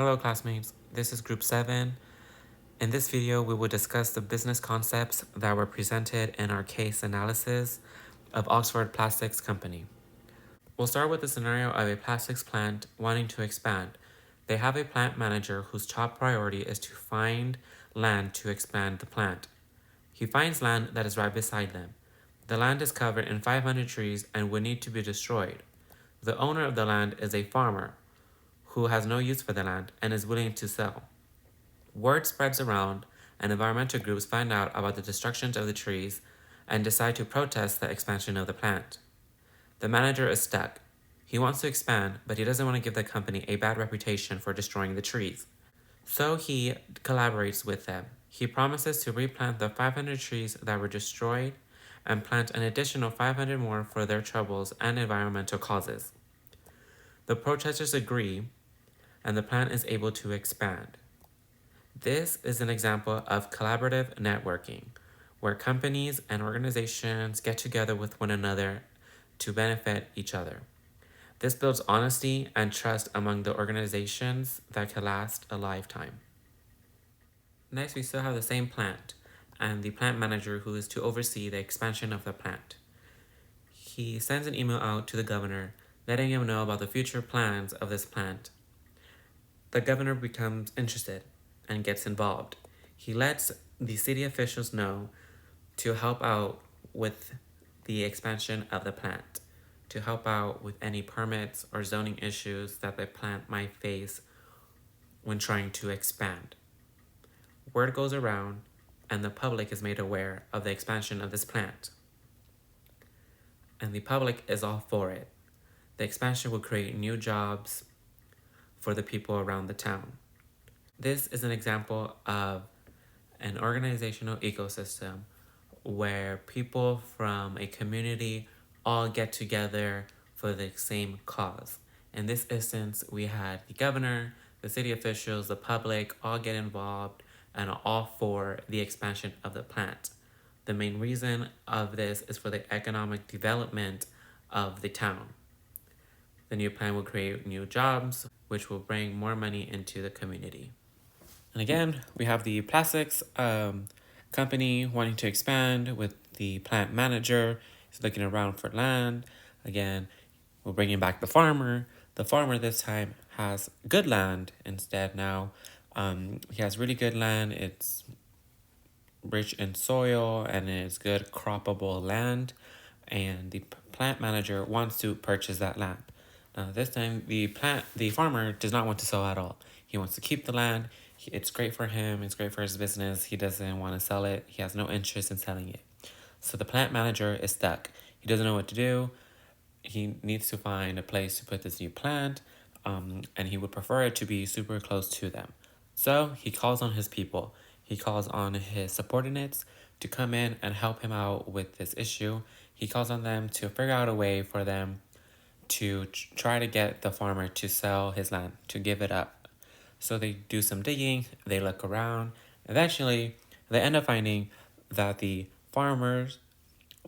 Hello classmates, this is Group 7. In this video, we will discuss the business concepts that were presented in our case analysis of Oxford Plastics Company. We'll start with the scenario of a plastics plant wanting to expand. They have a plant manager whose top priority is to find land to expand the plant. He finds land that is right beside them. The land is covered in 500 trees and would need to be destroyed. The owner of the land is a farmer who has no use for the land and is willing to sell. Word spreads around, and environmental groups find out about the destruction of the trees and decide to protest the expansion of the plant. The manager is stuck. He wants to expand, but he doesn't want to give the company a bad reputation for destroying the trees. So he collaborates with them. He promises to replant the 500 trees that were destroyed and plant an additional 500 more for their troubles and environmental causes. The protesters agree, and the plant is able to expand. This is an example of collaborative networking, where companies and organizations get together with one another to benefit each other. This builds honesty and trust among the organizations that can last a lifetime. Next, we still have the same plant and the plant manager who is to oversee the expansion of the plant. He sends an email out to the governor letting him know about the future plans of this plant. The governor becomes interested and gets involved. He lets the city officials know to help out with the expansion of the plant, to help out with any permits or zoning issues that the plant might face when trying to expand. Word goes around and the public is made aware of the expansion of this plant. And the public is all for it. The expansion will create new jobs for the people around the town. This is an example of an organizational ecosystem where people from a community all get together for the same cause. In this instance, we had the governor, the city officials, the public all get involved and are all for the expansion of the plant. The main reason of this is for the economic development of the town. The new plant will create new jobs, which will bring more money into the community. And again, we have the plastics company wanting to expand with the plant manager. He's looking around for land. Again, we're bringing back the farmer. The farmer this time has good land instead now. He has really good land. It's rich in soil and it's good croppable land. And the plant manager wants to purchase that land. Now this time, the farmer does not want to sell at all. He wants to keep the land. It's great for him. It's great for his business. He doesn't want to sell it. He has no interest in selling it. So the plant manager is stuck. He doesn't know what to do. He needs to find a place to put this new plant, and he would prefer it to be super close to them. So he calls on his people. He calls on his subordinates to come in and help him out with this issue. He calls on them to figure out a way for them to try to get the farmer to sell his land, to give it up. So they do some digging, they look around. Eventually, they end up finding that the farmer's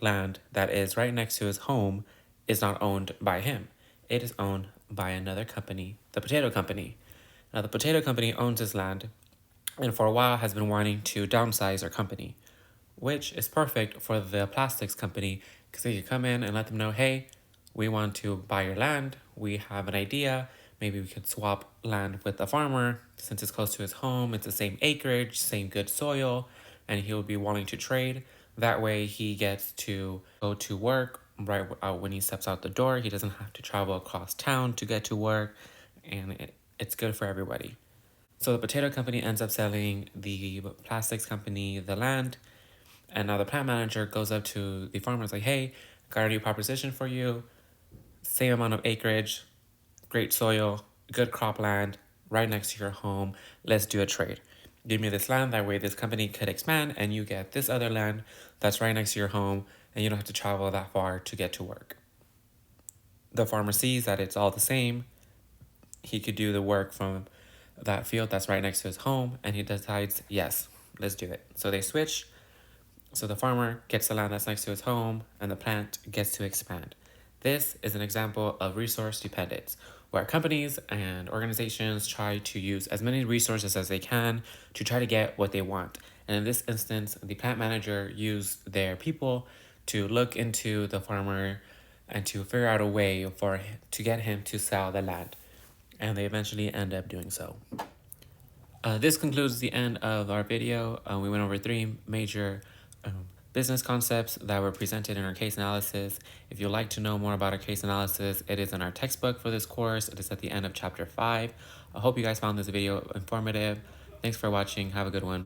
land that is right next to his home is not owned by him. It is owned by another company, the potato company. Now, the potato company owns this land and for a while has been wanting to downsize their company, which is perfect for the plastics company because they can come in and let them know, hey, we want to buy your land. We have an idea. Maybe we could swap land with the farmer since it's close to his home. It's the same acreage, same good soil, and he'll be wanting to trade. That way he gets to go to work right out when he steps out the door. He doesn't have to travel across town to get to work, and it's good for everybody. So the potato company ends up selling the plastics company the land, and now the plant manager goes up to the farmer and is like, hey, got a new proposition for you. Same amount of acreage, great soil, good cropland, right next to your home. Let's do a trade. Give me this land, that way this company could expand and you get this other land that's right next to your home and you don't have to travel that far to get to work. The farmer sees that it's all the same. He could do the work from that field that's right next to his home and he decides, yes, let's do it. So they switch. So the farmer gets the land that's next to his home and the plant gets to expand. This is an example of resource dependence, where companies and organizations try to use as many resources as they can to try to get what they want. And in this instance, the plant manager used their people to look into the farmer and to figure out a way to get him to sell the land. And they eventually end up doing so. This concludes the end of our video. We went over 3 major business concepts that were presented in our case analysis. If you'd like to know more about our case analysis, it is in our textbook for this course. It is at the end of chapter 5. I hope you guys found this video informative. Thanks for watching. Have a good one.